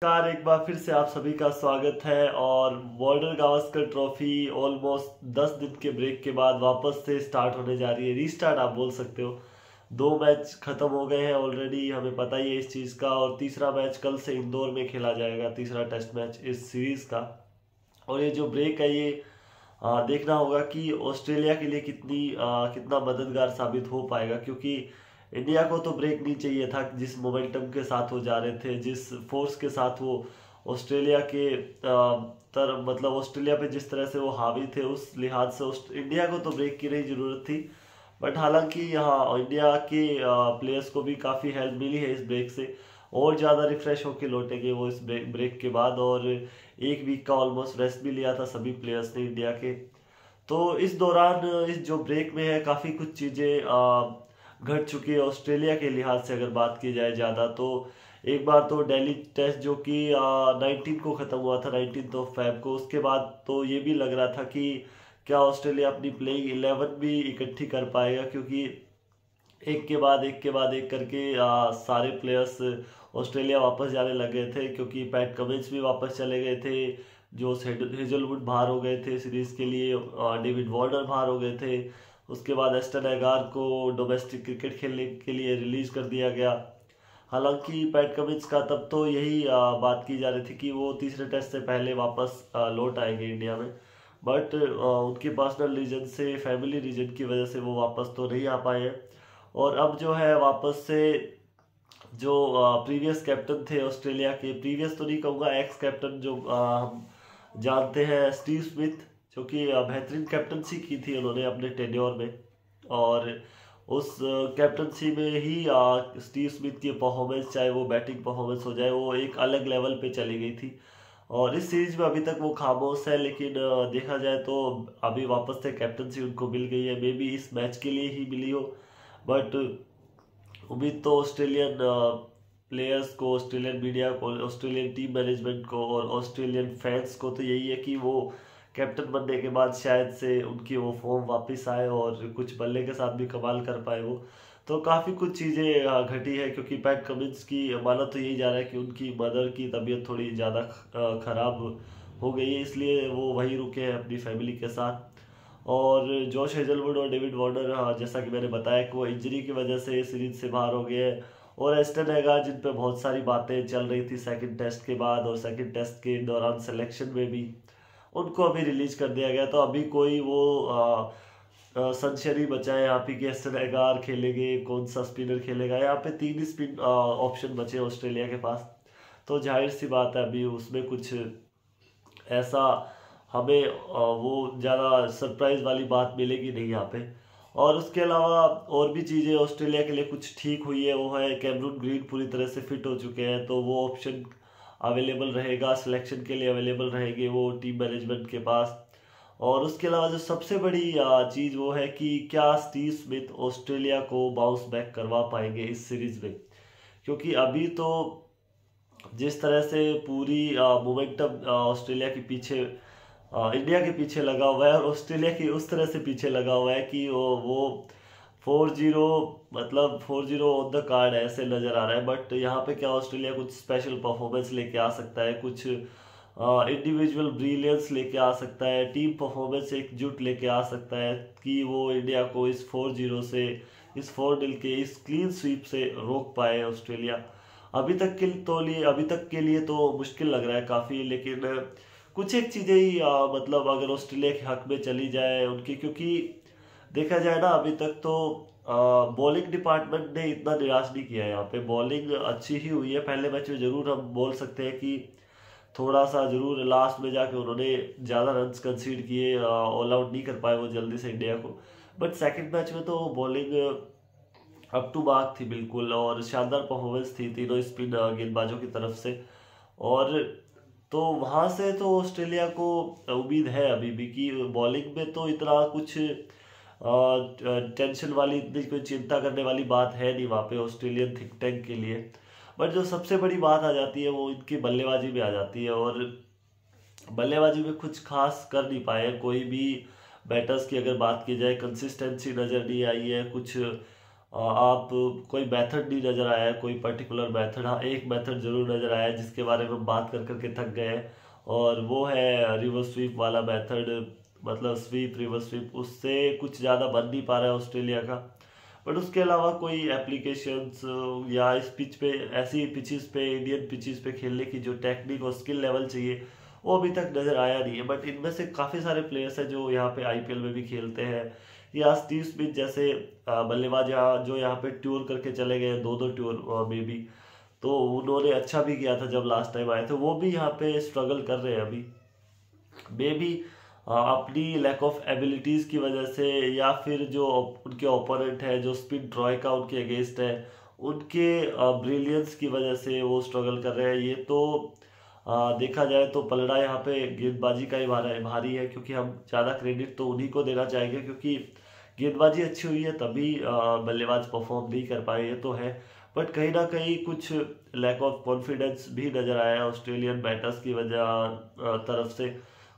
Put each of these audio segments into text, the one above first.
नमस्कार। एक बार फिर से आप सभी का स्वागत है और बॉर्डर गावस्कर ट्रॉफी ऑलमोस्ट 10 दिन के ब्रेक के बाद वापस से स्टार्ट होने जा रही है। रीस्टार्ट आप बोल सकते हो। 2 मैच खत्म हो गए हैं ऑलरेडी, हमें पता ही है इस चीज़ का। और तीसरा मैच कल से इंदौर में खेला जाएगा, तीसरा टेस्ट मैच इस सीरीज़ का। और ये जो ब्रेक है ये देखना होगा कि ऑस्ट्रेलिया के लिए कितना मददगार साबित हो पाएगा, क्योंकि इंडिया को तो ब्रेक नहीं चाहिए था। जिस मोमेंटम के साथ वो जा रहे थे, जिस फोर्स के साथ वो ऑस्ट्रेलिया के मतलब ऑस्ट्रेलिया पे जिस तरह से वो हावी थे, उस लिहाज से इंडिया को तो ब्रेक की नहीं जरूरत थी। बट हालांकि यहाँ इंडिया के प्लेयर्स को भी काफ़ी हेल्प मिली है इस ब्रेक से। और ज़्यादा रिफ्रेश होकर लौटेंगे वो इस ब्रेक के बाद। और 1 वीक का ऑलमोस्ट रेस्ट भी लिया था सभी प्लेयर्स ने इंडिया के। तो इस दौरान इस जो ब्रेक में है काफ़ी कुछ चीज़ें घट चुकी है ऑस्ट्रेलिया के लिहाज से। अगर बात की जाए ज़्यादा तो एक बार तो दिल्ली टेस्ट जो कि 19 को ख़त्म हुआ था, 19 फेब को। उसके बाद तो ये भी लग रहा था कि क्या ऑस्ट्रेलिया अपनी प्लेइंग 11 भी इकट्ठी कर पाएगा, क्योंकि एक के बाद एक के बाद एक करके सारे प्लेयर्स ऑस्ट्रेलिया वापस जाने लग गए थे। क्योंकि पैट कमिंस भी वापस चले गए थे, जोस हेजलवुड बाहर हो गए थे सीरीज़ के लिए, डेविड वार्नर बाहर हो गए थे। उसके बाद एस्टन एगार को डोमेस्टिक क्रिकेट खेलने के लिए रिलीज कर दिया गया। हालांकि पैट कमिंस का तब तो यही बात की जा रही थी कि वो तीसरे टेस्ट से पहले वापस लौट आएंगे इंडिया में। बट उनके पर्सनल रीजन से, फैमिली रीजन की वजह से वो वापस तो नहीं आ पाए हैं। और अब जो है वापस से जो प्रीवियस कैप्टन थे ऑस्ट्रेलिया के, प्रीवियस तो नहीं कहूँगा, एक्स कैप्टन जो हम जानते हैं, स्टीव स्मिथ, जो कि बेहतरीन कैप्टनसी की थी उन्होंने अपने टेन्योर में। और उस कैप्टनसी में ही स्टीव स्मिथ की परफॉर्मेंस, चाहे वो बैटिंग परफॉर्मेंस हो जाए, वो एक अलग लेवल पे चली गई थी। और इस सीरीज में अभी तक वो खामोश है, लेकिन देखा जाए तो अभी वापस से कैप्टनसी उनको मिल गई है। मे बी इस मैच के लिए ही मिली हो, बट उम्मीद तो ऑस्ट्रेलियन प्लेयर्स को, ऑस्ट्रेलियन मीडिया को, ऑस्ट्रेलियन टीम मैनेजमेंट को और ऑस्ट्रेलियन फैंस को तो यही है कि वो कैप्टन बनने के बाद शायद से उनकी वो फॉर्म वापस आए और कुछ बल्ले के साथ भी कमाल कर पाए वो। तो काफ़ी कुछ चीज़ें घटी है, क्योंकि पैट कमिंस की माना तो यही जा रहा है कि उनकी मदर की तबीयत थोड़ी ज़्यादा ख़राब हो गई है, इसलिए वो वहीं रुके हैं अपनी फैमिली के साथ। और जॉश हेजलवुड और डेविड वार्नर, जैसा कि मैंने बताया कि वो इंजरी की वजह से सीरीज से बाहर हो गए हैं। और एस्टन एगार, जिन पे बहुत सारी बातें चल रही थी सेकंड टेस्ट के बाद और सेकंड टेस्ट के दौरान सिलेक्शन में भी, उनको अभी रिलीज कर दिया गया। तो अभी कोई वो संशय नहीं बचा है यहाँ पे कि एस्टन एगार खेलेंगे, कौन सा स्पिनर खेलेगा। यहाँ पे 3 ही स्पिन ऑप्शन बचे ऑस्ट्रेलिया के पास। तो जाहिर सी बात है अभी उसमें कुछ ऐसा हमें वो ज़्यादा सरप्राइज वाली बात मिलेगी नहीं यहाँ पे। और उसके अलावा और भी चीज़ें ऑस्ट्रेलिया के लिए कुछ ठीक हुई है, वो है कैमरून ग्रीन पूरी तरह से फिट हो चुके हैं, तो वो ऑप्शन अवेलेबल रहेगा, सिलेक्शन के लिए अवेलेबल रहेंगे वो टीम मैनेजमेंट के पास। और उसके अलावा जो सबसे बड़ी चीज़ वो है कि क्या स्टीव स्मिथ ऑस्ट्रेलिया को बाउंस बैक करवा पाएंगे इस सीरीज में। क्योंकि अभी तो जिस तरह से पूरी मोमेंटम ऑस्ट्रेलिया के पीछे, इंडिया के पीछे लगा हुआ है, और ऑस्ट्रेलिया की उस तरह से पीछे लगा हुआ है कि वो 4-0, मतलब 4-0 ऑन द कार्ड ऐसे नज़र आ रहा है। बट यहाँ पे क्या ऑस्ट्रेलिया कुछ स्पेशल परफॉर्मेंस लेके आ सकता है, कुछ इंडिविजुअल ब्रिलियंस लेके आ सकता है, टीम परफॉर्मेंस एकजुट लेके आ सकता है कि वो इंडिया को इस 4-0 से, इस 4-0 के इस क्लीन स्वीप से रोक पाए ऑस्ट्रेलिया। अभी तक के लिए तो मुश्किल लग रहा है काफ़ी, लेकिन कुछ एक चीज़ें ही मतलब अगर ऑस्ट्रेलिया के हक में चली जाए उनकी, क्योंकि देखा जाए ना अभी तक तो बॉलिंग डिपार्टमेंट ने इतना निराश नहीं किया है। यहाँ पे बॉलिंग अच्छी ही हुई है। पहले मैच में जरूर हम बोल सकते हैं कि थोड़ा सा जरूर लास्ट में जाके उन्होंने ज़्यादा रन्स कंसीड किए, ऑल आउट नहीं कर पाए वो जल्दी से इंडिया को। बट सेकंड मैच में तो बॉलिंग अप टू मार्क थी बिल्कुल, और शानदार परफॉर्मेंस थी तीनों स्पिन गेंदबाजों की तरफ से। और तो वहां से तो ऑस्ट्रेलिया को उम्मीद है अभी भी कि बॉलिंग में तो इतना कुछ टेंशन वाली, इतनी कोई चिंता करने वाली बात है नहीं वहाँ पे ऑस्ट्रेलियन थिंक टैंक के लिए। बट जो सबसे बड़ी बात आ जाती है वो इनकी बल्लेबाजी में आ जाती है। और बल्लेबाजी में कुछ खास कर नहीं पाए कोई भी बैटर्स की। अगर बात की जाए कंसिस्टेंसी नज़र नहीं आई है, कुछ आप कोई मेथड नहीं नज़र आया है, कोई पर्टिकुलर मेथड। हाँ, एक मेथड जरूर नज़र आया है जिसके बारे में हम बात कर करके थक गए हैं, और वो है रिवर्स स्वीप वाला मेथड। मतलब स्वीप रिवर्स स्वीप, उससे कुछ ज़्यादा बन नहीं पा रहा है ऑस्ट्रेलिया का। बट उसके अलावा कोई एप्लीकेशंस या इस पिच पे, ऐसी पिचेस पे, इंडियन पिचेस पे खेलने की जो टेक्निक और स्किल लेवल चाहिए, वो अभी तक नज़र आया नहीं है। बट इनमें से काफ़ी सारे प्लेयर्स हैं जो यहाँ पे आईपीएल में भी खेलते हैं, या स्टीव स्मिथ जैसे बल्लेबाज यहाँ जो यहाँ पे टूर करके चले गए, दो दो टूर में भी। तो उन्होंने अच्छा भी किया था जब लास्ट टाइम आए थे, वो भी यहाँ पे स्ट्रगल कर रहे हैं अभी। मे बी अपनी लैक ऑफ एबिलिटीज़ की वजह से, या फिर जो उनके ओपोनेंट है जो स्पिन ट्रॉय का उनके अगेंस्ट है, उनके ब्रिलियंस की वजह से वो स्ट्रगल कर रहे हैं। ये तो देखा जाए तो पलड़ा यहाँ पे गेंदबाजी का ही भारी है, क्योंकि हम ज़्यादा क्रेडिट तो उन्हीं को देना चाहेंगे, क्योंकि गेंदबाजी अच्छी हुई है तभी बल्लेबाज परफॉर्म नहीं कर पाए, ये तो है। बट कहीं ना कहीं कुछ लैक ऑफ कॉन्फिडेंस भी नज़र आया है ऑस्ट्रेलियन बैटर्स की वजह तरफ से।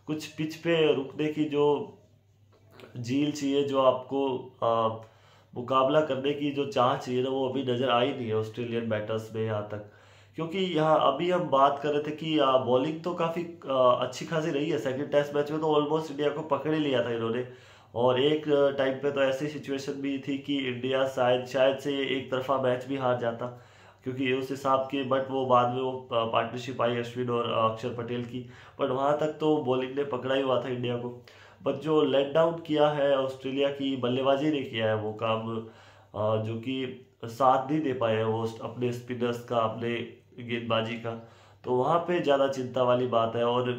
कुछ पिच पे रुकने की जो झील चाहिए, जो आपको मुकाबला करने की जो चाह चाहिए ना, वो अभी नज़र आई नहीं है ऑस्ट्रेलियन बैटर्स में यहाँ तक। क्योंकि यहाँ अभी हम बात कर रहे थे कि बॉलिंग तो काफ़ी अच्छी खासी रही है। सेकंड टेस्ट मैच में तो ऑलमोस्ट इंडिया को पकड़ ही लिया था इन्होंने, और एक टाइम पे तो ऐसी सिचुएशन भी थी कि इंडिया शायद से एक तरफा मैच भी हार जाता, क्योंकि उस हिसाब के। बट वो बाद में वो पार्टनरशिप आई अश्विन और अक्षर पटेल की, बट वहां तक तो बॉलिंग ने पकड़ा ही हुआ था इंडिया को। बट जो लेट डाउन किया है ऑस्ट्रेलिया की बल्लेबाजी ने किया है वो काम, जो कि साथ नहीं दे पाए हैं वो अपने स्पिनर्स का, अपने गेंदबाजी का। तो वहां पे ज़्यादा चिंता वाली बात है। और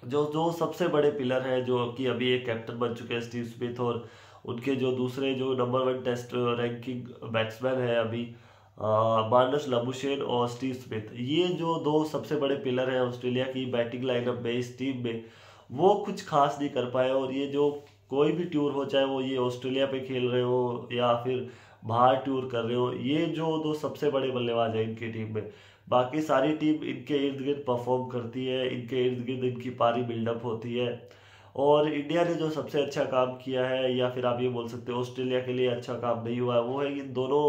जो जो सबसे बड़े पिलर है, जो कि अभी एक कैप्टन बन चुके हैं स्टीव स्मिथ, और उनके जो दूसरे जो नंबर 1 टेस्ट रैंकिंग बैट्समैन है अभी, मार्नस लबुशेन और स्टीव स्मिथ, ये जो दो सबसे बड़े पिलर हैं ऑस्ट्रेलिया की बैटिंग लाइनअप में, इस टीम में, वो कुछ खास नहीं कर पाए। और ये जो कोई भी टूर हो, चाहे वो ये ऑस्ट्रेलिया पे खेल रहे हो या फिर बाहर टूर कर रहे हो, ये जो दो सबसे बड़े बल्लेबाज हैं इनकी टीम में, बाकी सारी टीम इनके इर्द गिर्द परफॉर्म करती है, इनके इर्द गिर्द इनकी पारी बिल्डअप होती है। और इंडिया ने जो सबसे अच्छा काम किया है, या फिर आप ये बोल सकते हो ऑस्ट्रेलिया के लिए अच्छा काम नहीं हुआ है, वो है कि इन दोनों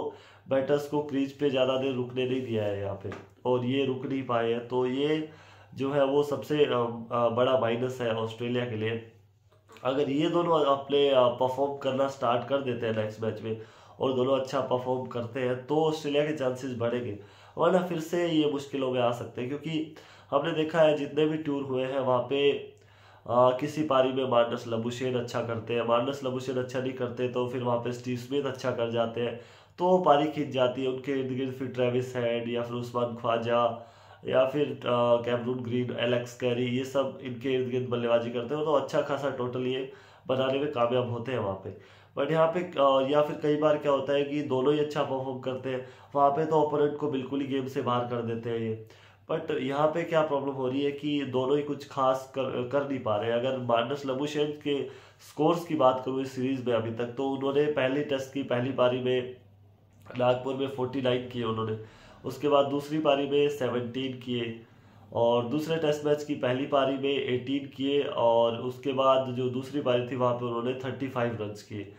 बैटर्स को क्रीज पे ज़्यादा देर रुकने नहीं दिया है यहाँ पे, और ये रुक नहीं पाए हैं। तो ये जो है वो सबसे बड़ा माइनस है ऑस्ट्रेलिया के लिए। अगर ये दोनों अपने परफॉर्म करना स्टार्ट कर देते हैं नेक्स्ट मैच में, और दोनों अच्छा परफॉर्म करते हैं, तो ऑस्ट्रेलिया के चांसेस बढ़ेंगे। वरना फिर से ये मुश्किलों में आ सकते हैं, क्योंकि हमने देखा है जितने भी टूर हुए हैं वहाँ पे किसी पारी में मार्नस लबुशेन अच्छा करते हैं, मार्नस लबुशेन अच्छा नहीं करते तो फिर वहाँ पे स्टीव स्मिथ अच्छा कर जाते हैं, तो पारी खींच जाती है। उनके इर्द गिर्द फिर ट्रेविस हेड या फिर उस्मान ख्वाजा या फिर कैमरून ग्रीन, एलेक्स कैरी, ये सब इनके इर्द गिर्द बल्लेबाजी करते हो, तो अच्छा खासा टोटल ये बनाने में कामयाब होते हैं वहाँ पे। बट यहाँ पे या फिर कई बार क्या होता है कि दोनों ही अच्छा परफॉर्म करते हैं, वहाँ पे तो ओपोनेंट को बिल्कुल ही गेम से बाहर कर देते हैं ये। बट यहाँ पे क्या प्रॉब्लम हो रही है कि दोनों ही कुछ खास कर नहीं पा रहे हैं। अगर मार्नस लबुशेन के स्कोर्स की बात करूँ इस सीरीज में अभी तक, तो उन्होंने पहले टेस्ट की पहली पारी में नागपुर में 49 किए उन्होंने, उसके बाद दूसरी पारी में 17 किए, और दूसरे टेस्ट मैच की पहली पारी में 18 किए, और उसके बाद जो दूसरी पारी थी वहाँ पे उन्होंने 35 रन किए।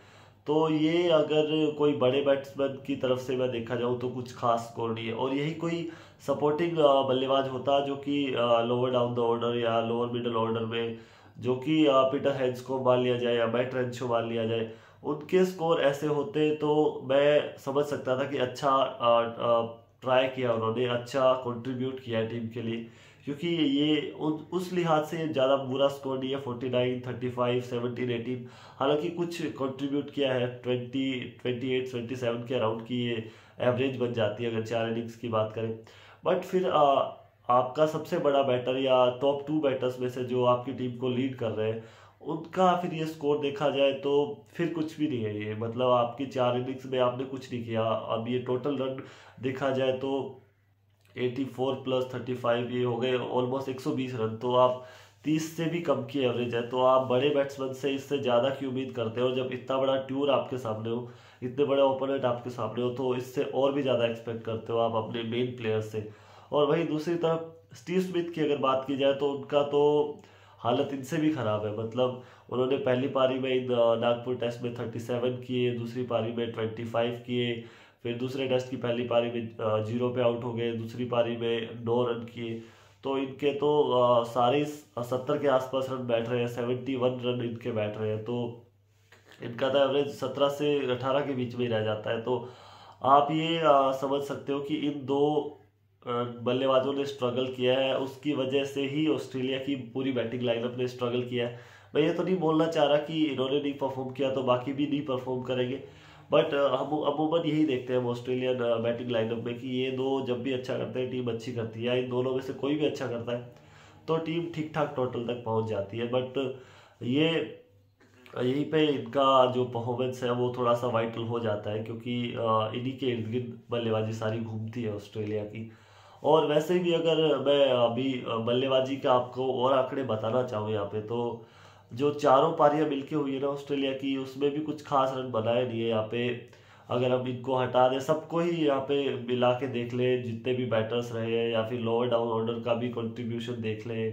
तो ये अगर कोई बड़े बैट्समैन की तरफ से मैं देखा जाऊँ तो कुछ खास स्कोर नहीं है। और यही कोई सपोर्टिंग बल्लेबाज होता जो कि लोअर डाउन द ऑर्डर या लोअर मिडल ऑर्डर में, जो कि पीटर हेंस को मान लिया जाए या मैट रेंशो मान लिया जाए, उनके स्कोर ऐसे होते तो मैं समझ सकता था कि अच्छा ट्राई किया उन्होंने, अच्छा कंट्रीब्यूट किया है टीम के लिए। क्योंकि ये उस लिहाज से ज़्यादा बुरा स्कोर नहीं है, 49, 35, 17, 18। हालांकि कुछ कंट्रीब्यूट किया है, 20, 28, 27 के अराउंड की ये एवरेज बन जाती है अगर 4 इनिंग्स की बात करें। बट फिर आपका सबसे बड़ा बैटर या टॉप 2 बैटर्स में से जो आपकी टीम को लीड कर रहे हैं, उनका फिर ये स्कोर देखा जाए तो फिर कुछ भी नहीं है ये। मतलब आपकी 4 इनिंग्स में आपने कुछ नहीं किया। अब ये टोटल रन देखा जाए तो 84 प्लस 35 ये हो गए ऑलमोस्ट 120 रन, तो आप 30 से भी कम की एवरेज है। तो आप बड़े बैट्समैन से इससे ज़्यादा की उम्मीद करते हो, जब इतना बड़ा टूर आपके सामने हो, इतने बड़े ओपोनेंट आपके सामने हो, तो इससे और भी ज़्यादा एक्सपेक्ट करते हो आप अपने मेन प्लेयर से। और वहीं दूसरी तरफ स्टीव स्मिथ की अगर बात की जाए तो उनका तो हालत इनसे भी खराब है। मतलब उन्होंने पहली पारी में इन नागपुर टेस्ट में 37 किए, दूसरी पारी में 25 किए, फिर दूसरे टेस्ट की पहली पारी में 0 पे आउट हो गए, दूसरी पारी में 9 रन किए। तो इनके तो सारे 70 के आसपास रन बैठ रहे हैं, 71 रन इनके बैठ रहे हैं। तो इनका तो एवरेज 17 से 18 के बीच में ही रह जाता है। तो आप ये समझ सकते हो कि इन दो बल्लेबाजों ने स्ट्रगल किया है, उसकी वजह से ही ऑस्ट्रेलिया की पूरी बैटिंग लाइनअप ने स्ट्रगल किया है। मैं ये तो नहीं बोलना चाह रहा कि इन्होंने नहीं परफॉर्म किया तो बाकी भी नहीं परफॉर्म करेंगे, बट हम अमूमन यही देखते हैं ऑस्ट्रेलियन बैटिंग लाइनअप में कि ये दो जब भी अच्छा करते हैं टीम अच्छी करती है, या इन दोनों में से कोई भी अच्छा करता है तो टीम ठीक ठाक टोटल तक पहुंच जाती है। बट ये यहीं पे इनका जो परफॉर्मेंस है वो थोड़ा सा वाइटल हो जाता है, क्योंकि इन्हीं के इर्द गिर्द बल्लेबाजी सारी घूमती है ऑस्ट्रेलिया की। और वैसे भी अगर मैं अभी बल्लेबाजी का आपको और आंकड़े बताना चाहूँ यहाँ पे, तो जो चारों पारियां मिलके हुई है ना ऑस्ट्रेलिया की, उसमें भी कुछ खास रन बनाए नहीं है यहाँ पे। अगर हम इनको हटा दें, सबको ही यहाँ पे मिला के देख ले, जितने भी बैटर्स रहे हैं या फिर लोअर डाउन ऑर्डर का भी कंट्रीब्यूशन देख ले,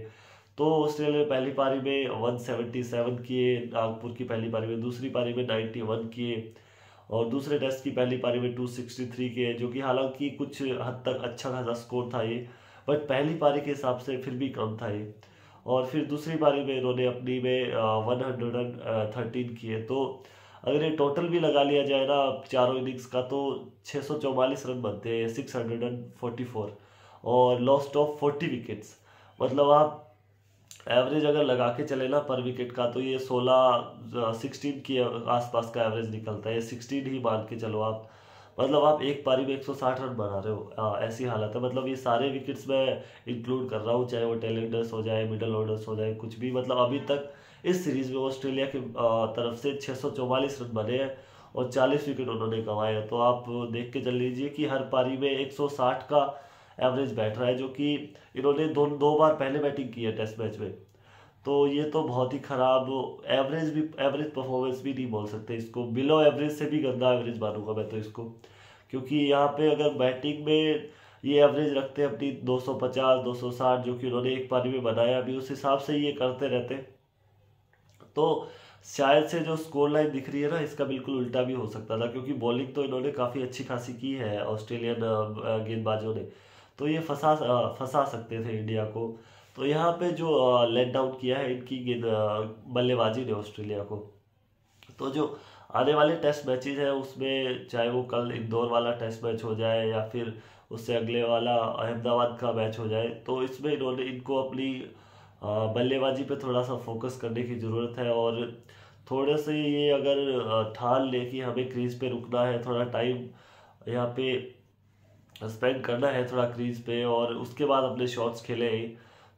तो ऑस्ट्रेलिया ने पहली पारी में 177 किए, नागपुर की पहली पारी में, दूसरी पारी में 91 किए, और दूसरे टेस्ट की पहली पारी में 263 किए, जो कि हालांकि कुछ हद तक अच्छा खासा स्कोर था ये, बट पहली पारी के हिसाब से फिर भी कम था ये। और फिर दूसरी पारी में इन्होंने अपनी में 113 किए। तो अगर ये टोटल भी लगा लिया जाए ना चारों इनिंग्स का, तो 644 रन बनते हैं, 644, और लॉस्ट ऑफ 40 विकेट्स। मतलब आप एवरेज अगर लगा के चले ना पर विकेट का, तो ये 16 के आसपास का एवरेज निकलता है, 16 ही मान के चलो आप। मतलब आप एक पारी में 160 रन बना रहे हो, ऐसी हालत है। मतलब ये सारे विकेट्स में इंक्लूड कर रहा हूँ, चाहे वो टेलेंडर्स हो जाए, मिडल ऑर्डर्स हो जाए, कुछ भी। मतलब अभी तक इस सीरीज में ऑस्ट्रेलिया की तरफ से 644 रन बने हैं और 40 विकेट उन्होंने गंवाए हैं। तो आप देख के चल लीजिए कि हर पारी में 160 का एवरेज बैठ रहा है, जो कि इन्होंने दो बार पहले बैटिंग की है टेस्ट मैच में। तो ये तो बहुत ही खराब एवरेज परफॉर्मेंस भी नहीं बोल सकते इसको, बिलो एवरेज से भी गंदा एवरेज मानूंगा मैं तो इसको। क्योंकि यहाँ पे अगर बैटिंग में ये एवरेज रखते हैं अपनी 250 260, जो कि उन्होंने एक पारी में बनाया, अभी उस हिसाब से ये करते रहते, तो शायद से जो स्कोर लाइन दिख रही है ना, इसका बिल्कुल उल्टा भी हो सकता था। क्योंकि बॉलिंग तो इन्होंने काफ़ी अच्छी खासी की है ऑस्ट्रेलियन गेंदबाजों ने, तो ये फंसा सकते थे इंडिया को। तो यहाँ पे जो लेट डाउन किया है इनकी बल्लेबाजी ने ऑस्ट्रेलिया को। तो जो आने वाले टेस्ट मैचेज हैं उसमें, चाहे वो कल इंदौर वाला टेस्ट मैच हो जाए या फिर उससे अगले वाला अहमदाबाद का मैच हो जाए, तो इसमें इनको अपनी बल्लेबाजी पे थोड़ा सा फोकस करने की ज़रूरत है। और थोड़े से ये अगर ठान ले कि हमें क्रीज पे रुकना है, थोड़ा टाइम यहाँ पे स्पेंड करना है थोड़ा क्रीज पे, और उसके बाद अपने शॉट्स खेले,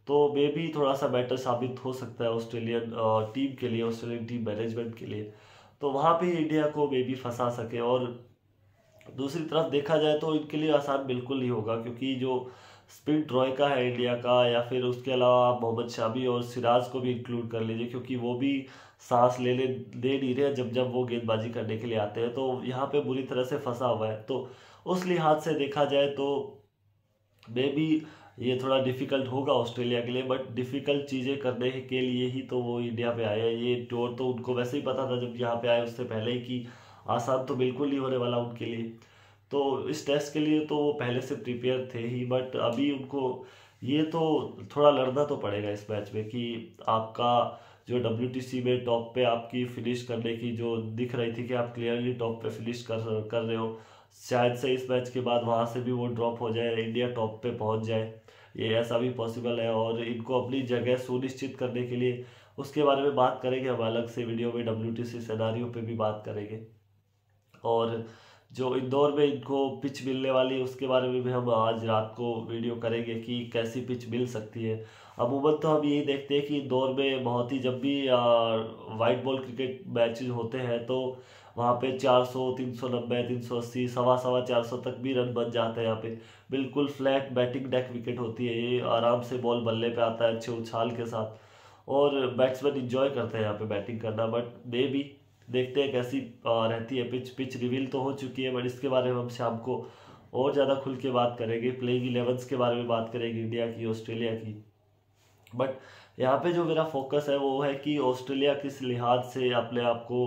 तो मे भी थोड़ा सा बेटर साबित हो सकता है ऑस्ट्रेलियन टीम के लिए, ऑस्ट्रेलियन टीम मैनेजमेंट के लिए। तो वहाँ पे इंडिया को मे भी फंसा सके। और दूसरी तरफ देखा जाए तो इनके लिए आसान बिल्कुल नहीं होगा, क्योंकि जो स्पिन ट्रॉयका है इंडिया का, या फिर उसके अलावा आप मोहम्मद शामी और सिराज को भी इंक्लूड कर लीजिए, क्योंकि वो भी सांस ले दे नहीं रहे जब जब वो गेंदबाजी करने के लिए आते हैं, तो यहाँ पे बुरी तरह से फंसा हुआ है। तो उस लिहाज से देखा जाए तो मे बी ये थोड़ा डिफिकल्ट होगा ऑस्ट्रेलिया के लिए, बट डिफिकल्ट चीज़ें करने के लिए ही तो वो इंडिया पे आए हैं। ये टूर तो उनको वैसे ही पता था जब यहाँ पे आए उससे पहले ही कि आसान तो बिल्कुल नहीं होने वाला उनके लिए। तो इस टेस्ट के लिए तो वो पहले से प्रिपेयर थे ही, बट अभी उनको ये तो थोड़ा लड़ना तो पड़ेगा इस मैच में कि आपका जो WTC में टॉप पे आपकी फिनिश करने की जो दिख रही थी कि आप क्लियरली टॉप पे फिनिश कर रहे हो, शायद से इस मैच के बाद वहाँ से भी वो ड्रॉप हो जाए, इंडिया टॉप पे पहुँच जाए, ये ऐसा भी पॉसिबल है। और इनको अपनी जगह सुनिश्चित करने के लिए उसके बारे में बात करेंगे हम अलग से वीडियो में, WTC सिनेरियो पे भी बात करेंगे। और जो इंदौर में इनको पिच मिलने वाली है उसके बारे में भी हम आज रात को वीडियो करेंगे कि कैसी पिच मिल सकती है। अमूमन तो हम यही देखते हैं कि इंदौर में बहुत ही, जब भी वाइट बॉल क्रिकेट मैचेज होते हैं तो वहाँ पे 400 390 380 सवा 400 तक भी रन बन जाते हैं। यहाँ पे बिल्कुल फ्लैट बैटिंग डेक विकेट होती है, ये आराम से बॉल बल्ले पे आता है अच्छे उछाल के साथ, और बैट्समैन इंजॉय करते हैं यहाँ पे बैटिंग करना। बट मे भी देखते हैं कैसी रहती है पिच रिवील तो हो चुकी है, बट इसके बारे में हम शाम को और ज़्यादा खुल के बात करेंगे, प्लेइंग 11s के बारे में बात करेंगे इंडिया की ऑस्ट्रेलिया की। बट यहाँ पे जो मेरा फोकस है वो है कि ऑस्ट्रेलिया किस लिहाज से अपने आप को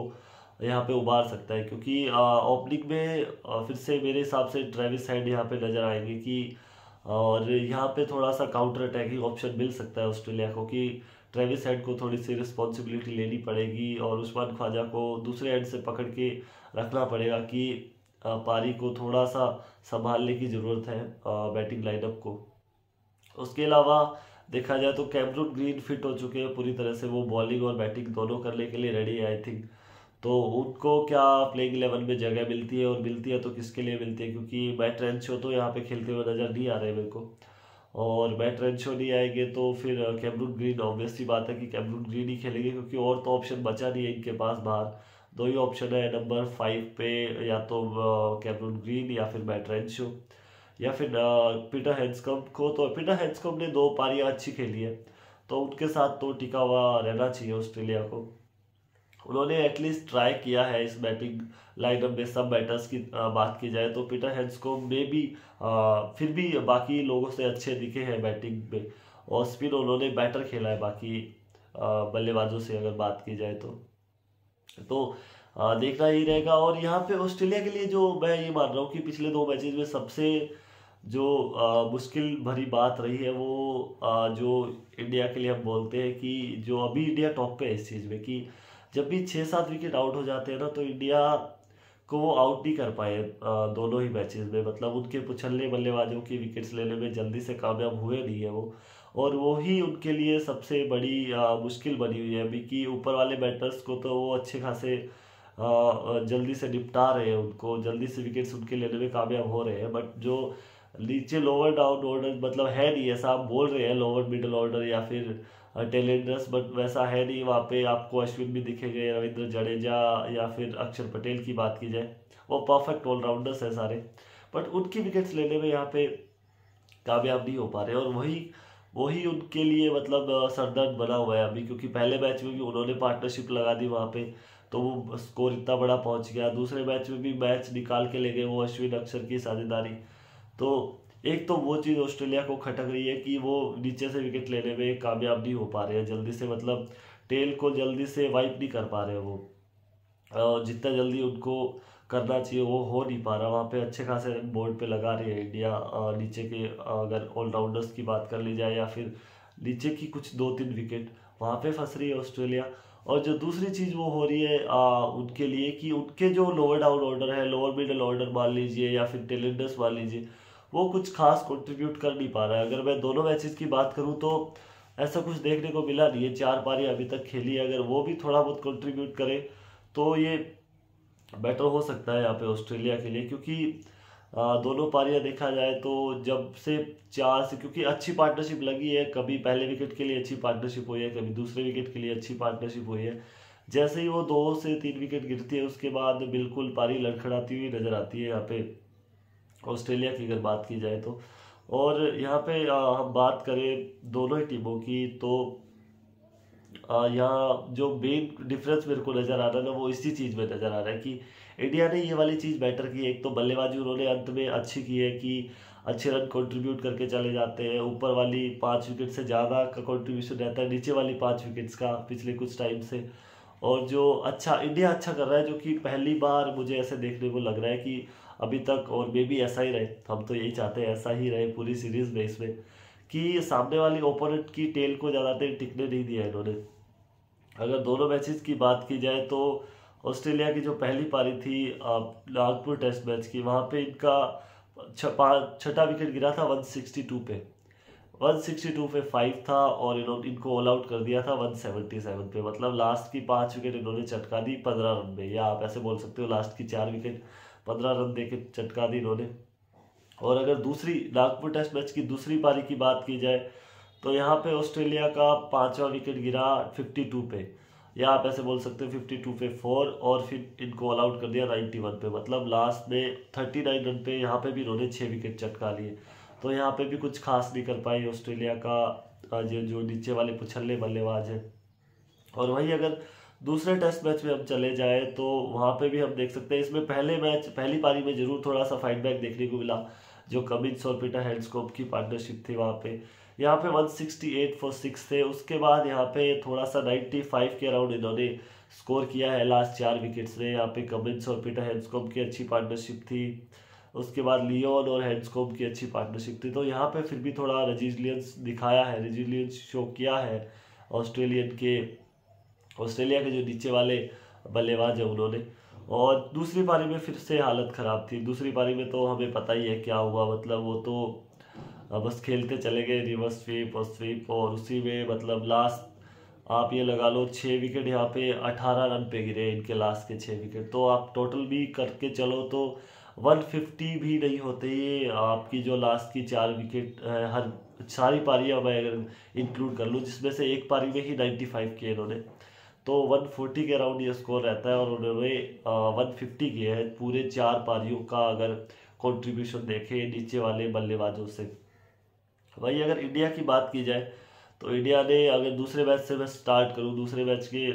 यहाँ पे उबार सकता है, क्योंकि ओपनिंग में फिर से मेरे हिसाब से ट्रेविस हेड यहाँ पे नज़र आएंगे कि, और यहाँ पे थोड़ा सा काउंटर अटैकिंग ऑप्शन मिल सकता है ऑस्ट्रेलिया को कि ट्रेविस हेड को थोड़ी सी रिस्पॉन्सिबिलिटी लेनी पड़ेगी और उस्मान ख्वाजा को दूसरे एंड से पकड़ के रखना पड़ेगा कि पारी को थोड़ा सा संभालने की ज़रूरत है बैटिंग लाइनअप को। उसके अलावा देखा जाए तो कैमरून ग्रीन फिट हो चुके हैं पूरी तरह से, वो बॉलिंग और बैटिंग दोनों करने के लिए रेडी है आई थिंक। तो उनको क्या प्लेइंग 11 में जगह मिलती है, और मिलती है तो किसके लिए मिलती है, क्योंकि मैट रेंशो तो यहाँ पे खेलते हुए नज़र नहीं आ रहे मेरे को, और मैट रेंशो नहीं आएंगे तो फिर कैमरून ग्रीन, ऑब्वियसली बात है कि कैमरून ग्रीन ही खेलेंगे, क्योंकि और तो ऑप्शन बचा नहीं है इनके पास बाहर। दो ही ऑप्शन है नंबर 5 पे, या तो कैमरून ग्रीन या फिर मैट रेंशो या फिर पीटर हैंड्सकम्ब को। तो पीटर हैंड्सकम्ब ने 2 पारियां अच्छी खेली है, तो उनके साथ तो टिका हुआ रहना चाहिए ऑस्ट्रेलिया को। उन्होंने एटलीस्ट ट्राई किया है इस बैटिंग लाइनअप में। सब बैटर्स की बात की जाए तो पीटर हैंड्सकम्ब ने भी फिर भी बाकी लोगों से अच्छे दिखे हैं बैटिंग में, और स्पिन उन्होंने बेटर खेला है बाकी बल्लेबाजों से अगर बात की जाए तो देखना ही रहेगा। और यहाँ पे ऑस्ट्रेलिया के लिए जो मैं ये मान रहा हूँ कि पिछले 2 मैचेस में सबसे जो मुश्किल भरी बात रही है वो जो इंडिया के लिए हम बोलते हैं कि जो अभी इंडिया टॉप पे है इस चीज़ में, कि जब भी 6-7 विकेट आउट हो जाते हैं ना तो इंडिया को वो आउट नहीं कर पाए दोनों ही मैचेस में। मतलब उनके पुछल्ले बल्लेबाजों की विकेट्स लेने में जल्दी से कामयाब हुए नहीं है वो, और वो ही उनके लिए सबसे बड़ी मुश्किल बनी हुई है अभी, कि ऊपर वाले बैटर्स को तो वो अच्छे खासे जल्दी से निपटा रहे हैं, उनको जल्दी से विकेट्स उनके लेने में कामयाब हो रहे हैं, बट जो नीचे लोअर डाउन ऑर्डर मतलब है नहीं, ऐसा आप बोल रहे हैं लोअर मिडिल ऑर्डर या फिर टेलेंडर्स, बट वैसा है नहीं। वहाँ पे आपको अश्विन भी दिखेंगे, रविंद्र जडेजा या फिर अक्षर पटेल की बात की जाए, वो परफेक्ट ऑलराउंडर्स हैं सारे, बट उनकी विकेट्स लेने में यहाँ पे कामयाब नहीं हो पा रहे। और वही वही उनके लिए मतलब सरदर्द बना हुआ है अभी, क्योंकि पहले मैच में भी उन्होंने पार्टनरशिप लगा दी वहाँ पे, तो वो स्कोर इतना बड़ा पहुंच गया। दूसरे मैच में भी मैच निकाल के ले गए वो अश्विन अक्षर की साझेदारी। तो एक तो वो चीज़ ऑस्ट्रेलिया को खटक रही है कि वो नीचे से विकेट लेने में कामयाब नहीं हो पा रहे हैं जल्दी से, मतलब टेल को जल्दी से वाइप नहीं कर पा रहे हैं वो, जितना जल्दी उनको करना चाहिए वो हो नहीं पा रहा। वहाँ पे अच्छे खासे रन बोर्ड पे लगा रही है इंडिया, नीचे के अगर ऑलराउंडर्स की बात कर ली जाए या फिर नीचे की कुछ 2-3 विकेट वहाँ पे फंस रही है ऑस्ट्रेलिया। और जो दूसरी चीज़ वो हो रही है उनके लिए कि उनके जो लोअर डाउन ऑर्डर है, लोअर मिडिल ऑर्डर मान लीजिए या फिर टेलेंडर्स मान लीजिए, वो कुछ खास कंट्रीब्यूट कर नहीं पा रहा है। अगर मैं दोनों मैचेस की बात करूं तो ऐसा कुछ देखने को मिला नहीं है। 4 पारी अभी तक खेली है, अगर वो भी थोड़ा बहुत कंट्रीब्यूट करे तो ये बेटर हो सकता है यहाँ पे ऑस्ट्रेलिया के लिए, क्योंकि दोनों पारियां देखा जाए तो जब से 4 से, क्योंकि अच्छी पार्टनरशिप लगी है, कभी पहले विकेट के लिए अच्छी पार्टनरशिप हुई है, कभी दूसरे विकेट के लिए अच्छी पार्टनरशिप हुई है। जैसे ही वो 2 से 3 विकेट गिरती है उसके बाद बिल्कुल पारी लड़खड़ाती हुई नजर आती है यहाँ पे ऑस्ट्रेलिया की अगर बात की जाए तो। और यहाँ पे हम बात करें दोनों ही टीमों की तो यहाँ जो मेन डिफरेंस मेरे को नज़र आ रहा है ना वो इसी चीज़ में नज़र आ रहा है कि इंडिया ने ये वाली चीज़ बेटर की है। एक तो बल्लेबाजी उन्होंने अंत में अच्छी की है कि अच्छे रन कंट्रीब्यूट करके चले जाते हैं, ऊपर वाली 5 विकेट से ज़्यादा का कंट्रीब्यूशन रहता है नीचे वाली 5 विकेट्स का पिछले कुछ टाइम से। और जो अच्छा इंडिया अच्छा कर रहा है, जो कि पहली बार मुझे ऐसे देखने को लग रहा है कि अभी तक, और मे भी ऐसा ही रहे, हम तो यही चाहते हैं ऐसा ही रहे पूरी सीरीज में इसमें, कि सामने वाली ओपोनेंट की टेल को ज़्यादा देर टिकने नहीं दिया इन्होंने। अगर दोनों मैचेस की बात की जाए तो ऑस्ट्रेलिया की जो पहली पारी थी नागपुर टेस्ट मैच की, वहाँ पे इनका छठा विकेट गिरा था 162 पे, 162 पे 5 था, और इनको ऑल आउट कर दिया था 177 पे। मतलब लास्ट की 5 विकेट इन्होंने चटका दी 15 रन में, या आप ऐसे बोल सकते हो लास्ट की 4 विकेट 15 रन दे के चटका दी इन्होंने। और अगर दूसरी नागपुर टेस्ट मैच की दूसरी पारी की बात की जाए तो यहाँ पे ऑस्ट्रेलिया का 5वां विकेट गिरा 52 पे, या आप ऐसे बोल सकते हो 52 पे 4, और फिर इनको ऑल आउट कर दिया 91 पे। मतलब लास्ट में 39 रन पे यहाँ पे भी इन्होंने 6 विकेट चटका लिए। तो यहाँ पे भी कुछ खास नहीं कर पाई ऑस्ट्रेलिया का जो नीचे वाले पुछल्ले बल्लेबाज हैं। और वहीं अगर दूसरे टेस्ट मैच में हम चले जाए तो वहाँ पे भी हम देख सकते हैं, इसमें पहली पारी में जरूर थोड़ा सा फाइट बैक देखने को मिला, जो कमिंस और पीटर हैंड्सकॉम्ब की पार्टनरशिप थी वहाँ पे, यहाँ पे 168 फॉर 6 थे। उसके बाद यहाँ पे थोड़ा सा 95 के अराउंड इन्होंने स्कोर किया है लास्ट 4 विकेट्स में। यहाँ पे कमिंस और पीटर हैंड्सकॉम्ब की अच्छी पार्टनरशिप थी। उसके बाद लियोन और हैंड्सकॉम्ब की अच्छी पार्टनरशिप थी। तो यहाँ पे फिर भी थोड़ा रेजिलियंस दिखाया है, रेजिलियंस शो किया है ऑस्ट्रेलिया के जो नीचे वाले बल्लेबाज है उन्होंने। और दूसरी पारी में फिर से हालत ख़राब थी। दूसरी पारी में तो हमें पता ही है क्या हुआ, मतलब वो तो बस खेलते चले गए रिवर्स स्वीप और उसी में मतलब लास्ट आप ये लगा लो 6 विकेट यहाँ पे 18 रन पे गिरे इनके लास्ट के 6 विकेट। तो आप टोटल भी करके चलो तो 150 भी नहीं होते ये आपकी जो लास्ट की 4 विकेट हर सारी पारियां मैं अगर इंक्लूड कर लूँ, जिसमें से एक पारी में ही 95 किए इन्होंने, तो 140 के अराउंड ये स्कोर रहता है। और उन्होंने 150 किए हैं पूरे 4 पारियों का अगर कंट्रीब्यूशन देखें नीचे वाले बल्लेबाजों से। वही अगर इंडिया की बात की जाए तो इंडिया ने अगर दूसरे मैच से मैं स्टार्ट करूं, दूसरे मैच के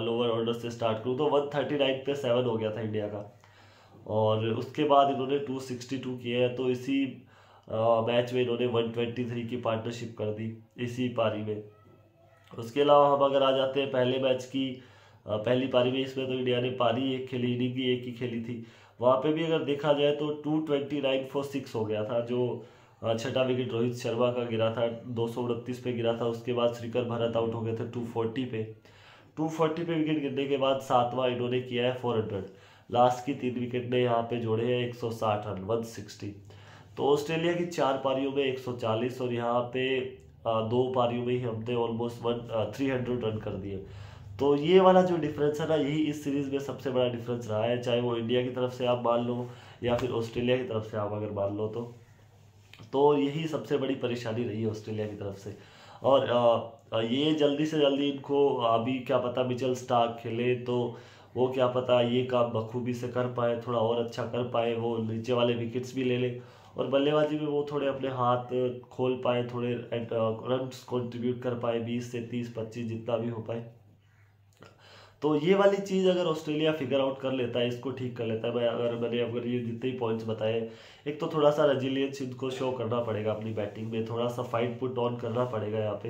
लोअर ऑर्डर से स्टार्ट करूं तो 139 पे 7 हो गया था इंडिया का। और उसके बाद इन्होंने 262 किए हैं। तो इसी मैच में इन्होंने 123 की पार्टनरशिप कर दी इसी पारी में। उसके अलावा हम अगर आ जाते हैं पहले मैच की पहली पारी में, इसमें तो इंडिया ने पारी एक खेली, इनिंग भी एक ही खेली थी। वहाँ पे भी अगर देखा जाए तो 229 फॉर 6 हो गया था। जो छठा विकेट रोहित शर्मा का गिरा था 229 पे गिरा था। उसके बाद श्रीकर भरत आउट हो गए थे 240 पे। 240 पे विकेट गिरने के बाद 7वां इन्होंने किया है 400। लास्ट की 3 विकेट ने यहाँ पे जोड़े हैं 160 रन 160। तो ऑस्ट्रेलिया की 4 पारियों में 140 और यहाँ पे 2 पारियों में ही हमने ऑलमोस्ट 300 रन कर दिए। तो ये वाला जो डिफरेंस है ना, यही इस सीरीज में सबसे बड़ा डिफरेंस रहा है, चाहे वो इंडिया की तरफ से आप मान लो या फिर ऑस्ट्रेलिया की तरफ से आप अगर मान लो तो यही सबसे बड़ी परेशानी रही है ऑस्ट्रेलिया की तरफ से। और ये जल्दी से जल्दी इनको अभी क्या पता मिचेल स्टार्क खेले तो वो क्या पता ये काम बखूबी से कर पाए, थोड़ा और अच्छा कर पाए, वो नीचे वाले विकेट्स भी ले ले और बल्लेबाजी में वो थोड़े अपने हाथ खोल पाए, थोड़े रन कंट्रीब्यूट कर पाए 20 से 30 25 जितना भी हो पाए। तो ये वाली चीज़ अगर ऑस्ट्रेलिया फिगर आउट कर लेता है, इसको ठीक कर लेता है, मैंने अगर ये जितने ही पॉइंट्स बताए, एक तो थोड़ा सा रेजिलियंस इनको शो करना पड़ेगा अपनी बैटिंग में, थोड़ा सा फाइट पुट ऑन करना पड़ेगा यहाँ पे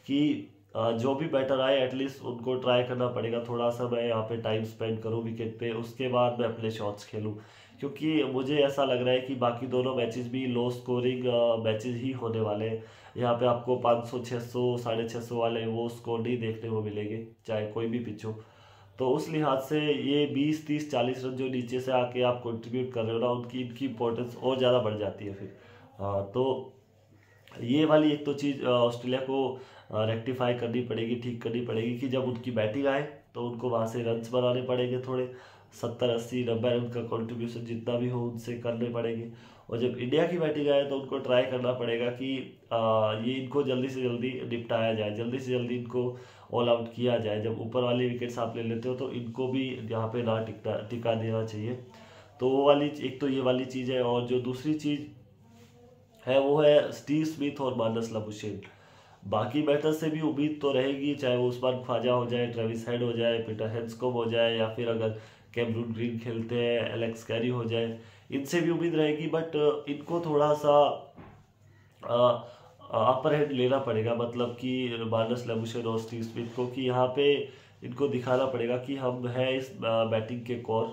कि जो भी बैटर आए एटलीस्ट उनको ट्राई करना पड़ेगा थोड़ा सा मैं यहाँ पे टाइम स्पेंड करूँ विकेट पे, उसके बाद मैं अपने शॉट्स खेलूँ। क्योंकि मुझे ऐसा लग रहा है कि बाकी दोनों मैचेस भी लो स्कोरिंग मैचेस ही होने वाले हैं। यहाँ पे आपको 500 600 650 वाले वो स्कोर नहीं देखने को मिलेंगे चाहे कोई भी पिच हो। तो उस लिहाज से ये 20 30 40 रन जो नीचे से आके आप कंट्रीब्यूट कर रहे हो ना, उनकी इनकी इंपॉर्टेंस और ज़्यादा बढ़ जाती है फिर। तो ये वाली एक तो चीज़ ऑस्ट्रेलिया को रेक्टिफाई करनी पड़ेगी, ठीक करनी पड़ेगी कि जब उनकी बैटिंग आए तो उनको वहाँ से रन्स बनाने पड़ेंगे, थोड़े 70 80 90 रन का कंट्रीब्यूशन जितना भी हो उनसे करने पड़ेंगे। और जब इंडिया की बैटिंग आए तो उनको ट्राई करना पड़ेगा कि ये इनको जल्दी से जल्दी निपटाया जाए, जल्दी से जल्दी इनको ऑल आउट किया जाए। जब ऊपर वाली विकेट्स आप ले लेते हो तो इनको भी यहाँ पे ना टिका देना चाहिए। तो वो वाली एक तो ये वाली चीज़ है। और जो दूसरी चीज़ है वो है स्टीव स्मिथ और मानस लाबुशेन। बाकी बैटर से भी उम्मीद तो रहेगी, चाहे वो उस्मान ख्वाजा हो जाए, ट्रेविस हेड हो जाए, पीटर हैंड्सकॉम्ब हो जाए या फिर अगर कैमरून ग्रीन खेलते हैं एलेक्स कैरी हो जाए, इनसे भी उम्मीद रहेगी। बट इनको थोड़ा सा अपर हैंड लेना पड़ेगा, मतलब कि मानस लाबुशेन और स्टीव स्मिथ को, कि यहाँ पे इनको दिखाना पड़ेगा कि हम हैं इस बैटिंग के कोर,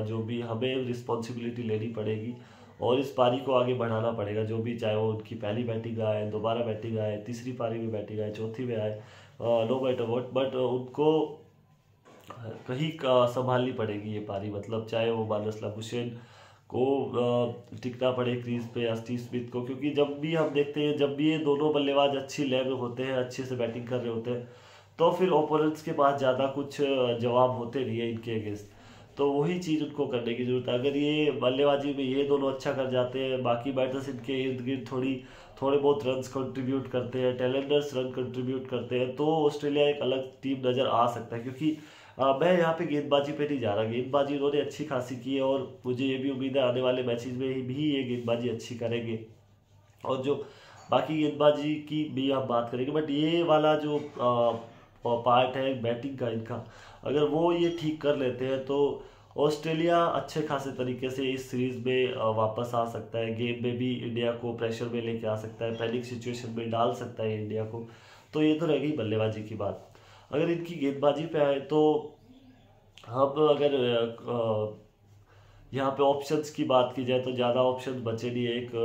जो भी हमें रिस्पॉन्सिबिलिटी लेनी पड़ेगी और इस पारी को आगे बढ़ाना पड़ेगा। जो भी चाहे वो उनकी पहली बैटिंग आए, दोबारा बैटिंग आए, तीसरी पारी में बैटिंग आए, चौथी में आए, नो मैटर व्हाट, बट उनको कहीं संभालनी पड़ेगी ये पारी। मतलब चाहे वो मानस लाबुशेन को टिकना पड़े क्रीज पे या स्टीव स्मिथ को, क्योंकि जब भी हम देखते हैं जब भी ये दोनों बल्लेबाज अच्छी लय में होते हैं, अच्छे से बैटिंग कर रहे होते हैं, तो फिर ओपोनेंट्स के पास ज़्यादा कुछ जवाब होते नहीं है इनके अगेंस्ट। तो वही चीज़ उनको करने की जरूरत है। अगर ये बल्लेबाजी में ये दोनों अच्छा कर जाते हैं, बाकी बैटर्स इनके इर्द गिर्द थोड़े बहुत रन्स कंट्रीब्यूट करते हैं, टेलेंडर्स रन कंट्रीब्यूट करते हैं, तो ऑस्ट्रेलिया एक अलग टीम नज़र आ सकता है। क्योंकि मैं यहाँ पे गेंदबाजी पे नहीं जा रहा, गेंदबाजी इन्होंने अच्छी खासी की है और मुझे ये भी उम्मीद है आने वाले मैचेस में भी ये गेंदबाजी अच्छी करेंगे। और जो बाकी गेंदबाजी की भी आप बात करेंगे, बट ये वाला जो पार्ट है बैटिंग का इनका, अगर वो ये ठीक कर लेते हैं तो ऑस्ट्रेलिया अच्छे खासे तरीके से इस सीरीज में वापस आ सकता है, गेम में भी इंडिया को प्रेशर में लेके आ सकता है, पैनिक सिचुएशन में डाल सकता है इंडिया को। तो ये तो रह गई बल्लेबाजी की बात। अगर इनकी गेंदबाजी पे आए तो हम अगर यहाँ पे ऑप्शंस की बात की जाए तो ज़्यादा ऑप्शन बचे नहीं है। एक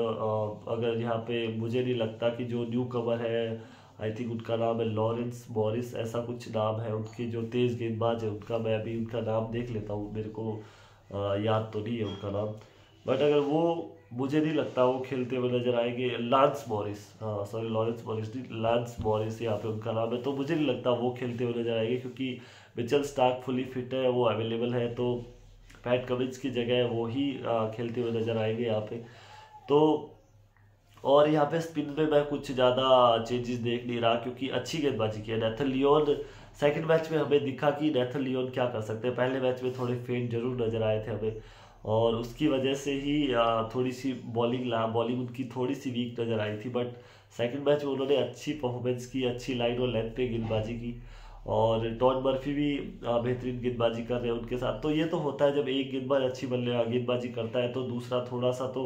अगर यहाँ पे मुझे नहीं लगता कि जो न्यू कवर है, आई थिंक उनका नाम है लॉरेंस मॉरिस, ऐसा कुछ नाम है उनके, जो तेज़ गेंदबाज है उनका, मैं अभी उनका नाम देख लेता हूँ, मेरे को याद तो नहीं है उनका नाम, बट अगर वो, मुझे नहीं लगता वो खेलते हुए नजर आएंगे। लांस मॉरिस, हाँ सॉरी लॉरेंस मॉरिस नहीं, लांस मॉरिस यहाँ पे उनका नाम है, तो मुझे नहीं लगता वो खेलते हुए नजर आएंगे, क्योंकि मिचेल स्टार्क फुली फिट है, वो अवेलेबल है, तो पैट कमिंस की जगह वो ही खेलते हुए नजर आएंगे यहाँ पे। तो और यहाँ पे स्पिन में मैं कुछ ज़्यादा चेंजेस देख नहीं रहा, क्योंकि अच्छी गेंदबाजी की है नेथन लियोन। सेकंड मैच में हमें दिखा कि नेथन लियोन क्या कर सकते हैं। पहले मैच में थोड़े फेंट जरूर नजर आए थे हमें, और उसकी वजह से ही थोड़ी सी बॉलिंग उनकी थोड़ी सी वीक नजर आई थी, बट सेकंड मैच में उन्होंने अच्छी परफॉर्मेंस की, अच्छी लाइन और लेंथ पे गेंदबाजी की, और टॉड मर्फी भी बेहतरीन गेंदबाजी कर रहे हैं उनके साथ। तो ये तो होता है जब एक गेंदबाज अच्छी गेंदबाजी करता है तो दूसरा थोड़ा सा तो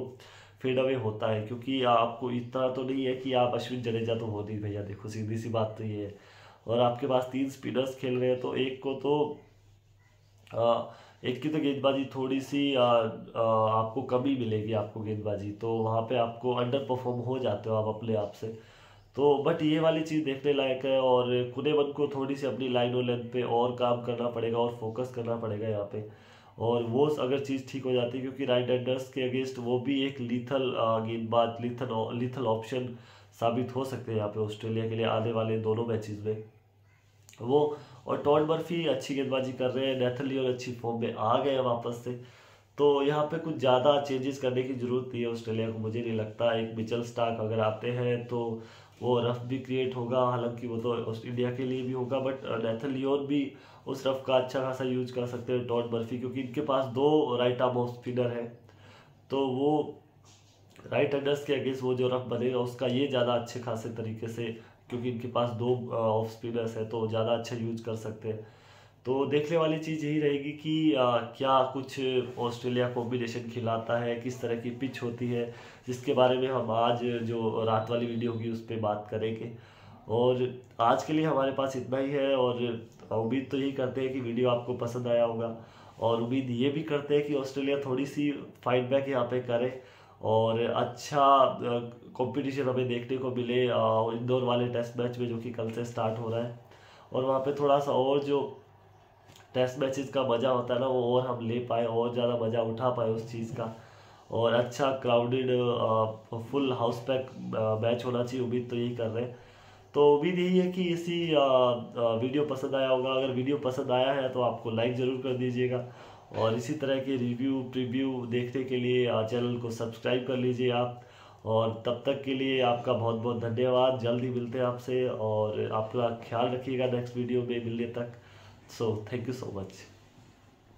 फेड अवे होता है, क्योंकि आपको इतना तो नहीं है कि आप अश्विन जडेजा तो हो नहीं भैया, देखो सीधी सी बात तो ये है, और आपके पास 3 स्पिनर्स खेल रहे हैं, तो एक को तो एक की तो गेंदबाजी थोड़ी सी आपको कमी मिलेगी, आपको गेंदबाजी तो वहाँ पे आपको अंडर परफॉर्म हो जाते हो आप अपने आप से। तो बट ये वाली चीज़ देखने लायक है, और कुनेमन को थोड़ी सी अपनी लाइन और लेंथ पे और काम करना पड़ेगा और फोकस करना पड़ेगा यहाँ पे, और वो अगर चीज़ ठीक हो जाती है, क्योंकि राइट हैंडर्स के अगेंस्ट वो भी एक लीथल गेंदबाज, लीथल ऑप्शन साबित हो सकते हैं यहाँ पे ऑस्ट्रेलिया के लिए आने वाले दोनों मैचेस में वो। और टॉड मर्फी अच्छी गेंदबाजी कर रहे हैं, नेथन लियोन अच्छी फॉर्म में आ गए हैं वापस से, तो यहाँ पे कुछ ज़्यादा चेंजेस करने की जरूरत नहीं है ऑस्ट्रेलिया को, मुझे नहीं लगता। एक मिचेल स्टार्क अगर आते हैं तो वो रफ भी क्रिएट होगा, हालांकि वो तो इंडिया के लिए भी होगा, बट नेथन लियोन भी उस रफ का अच्छा खासा यूज कर सकते हैं टॉड मर्फी, क्योंकि इनके पास 2 राइट आर्म ऑफ स्पिनर है, तो वो राइट हैंडर्स के अगेंस्ट वो जो रफ बनेगा उसका ये ज़्यादा अच्छे खासे तरीके से, क्योंकि इनके पास 2 ऑफ स्पिनर्स है तो ज़्यादा अच्छा यूज कर सकते हैं। तो देखने वाली चीज़ यही रहेगी कि क्या कुछ ऑस्ट्रेलिया कॉम्बिनेशन खिलाता है, किस तरह की पिच होती है, जिसके बारे में हम आज जो रात वाली वीडियो होगी उस पर बात करेंगे। और आज के लिए हमारे पास इतना ही है, और उम्मीद तो यही करते हैं कि वीडियो आपको पसंद आया होगा, और उम्मीद ये भी करते हैं कि ऑस्ट्रेलिया थोड़ी सी फाइट बैक यहाँ पे करे, और अच्छा कंपटीशन हमें देखने को मिले इंदौर वाले टेस्ट मैच में, जो कि कल से स्टार्ट हो रहा है, और वहाँ पे थोड़ा सा और जो टेस्ट मैचेस का मज़ा होता है ना वो और हम ले पाए, और ज़्यादा मज़ा उठा पाए उस चीज़ का, और अच्छा crowded full house pack match होना चाहिए, उम्मीद तो यही कर रहे हैं। तो उम्मीद यही है कि इसी वीडियो पसंद आया होगा। अगर वीडियो पसंद आया है तो आपको लाइक ज़रूर कर दीजिएगा, और इसी तरह के रिव्यू प्रीव्यू देखने के लिए चैनल को सब्सक्राइब कर लीजिए आप। और तब तक के लिए आपका बहुत बहुत धन्यवाद, जल्द ही मिलते हैं आपसे, और आपका ख्याल रखिएगा नेक्स्ट वीडियो में मिलने तक। So thank you so much.